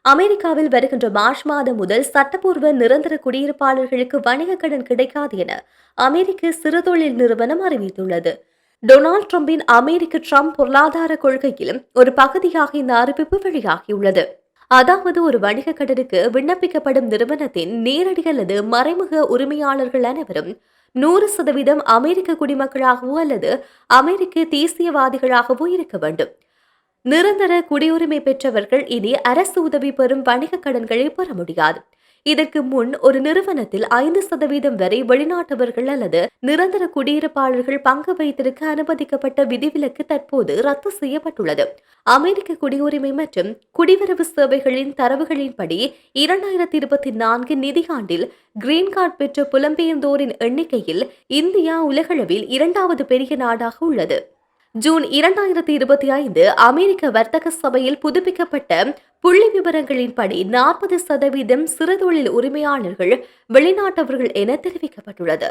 அமெரிக்காவில் வருகின்ற மார்ச் மாதம் முதல் சட்டப்பூர்வ நிரந்தர குடியிருப்பாளர்களுக்கு வணிக கடன் கிடைக்காது என அமெரிக்க சிறுதொழில் நிறுவனம் அறிவித்துள்ளது. டொனால்ட் டிரம்பின் அமெரிக்க ட்ரம்ப் பொருளாதார கொள்கையிலும் ஒரு பகுதியாக இந்த அறிவிப்பு வெளியாகியுள்ளது. அதாவது ஒரு வணிக கடனுக்கு விண்ணப்பிக்கப்படும் நிறுவனத்தின் நேரடி அல்லது மறைமுக உரிமையாளர்கள் அனைவரும் 100% அமெரிக்க குடிமக்களாகவோ அல்லது அமெரிக்க தேசியவாதிகளாகவோ இருக்க வேண்டும். நிரந்தர குடியுரிமை பெற்றவர்கள் இனி அரசு உதவி பெறும் வணிக கடன்களை பெற முடியாது. இதற்கு முன் ஒரு நிறுவனத்தில் 5% வரை வெளிநாட்டவர்கள் அல்லது நிரந்தர குடியிருப்பாளர்கள் பங்கு வைத்திருக்க அனுமதிக்கப்பட்ட விதிவிலக்கு தற்போது ரத்து செய்யப்பட்டுள்ளது. அமெரிக்க குடியுரிமை மற்றும் குடிவரவு சேவைகளின் தரவுகளின்படி 2024 நிதியாண்டில் கிரீன் கார்டு பெற்ற புலம்பெயர்ந்தோரின் எண்ணிக்கையில் இந்தியா உலகளவில் 2வது பெரிய நாடாக உள்ளது. ஜூன் 2025 அமெரிக்க வர்த்தக சபையில் புதுப்பிக்கப்பட்ட புள்ளி விவரங்களின்படி 40% சிறுதொழில் உரிமையாளர்கள் வெளிநாட்டவர்கள் என தெரிவிக்கப்பட்டுள்ளது.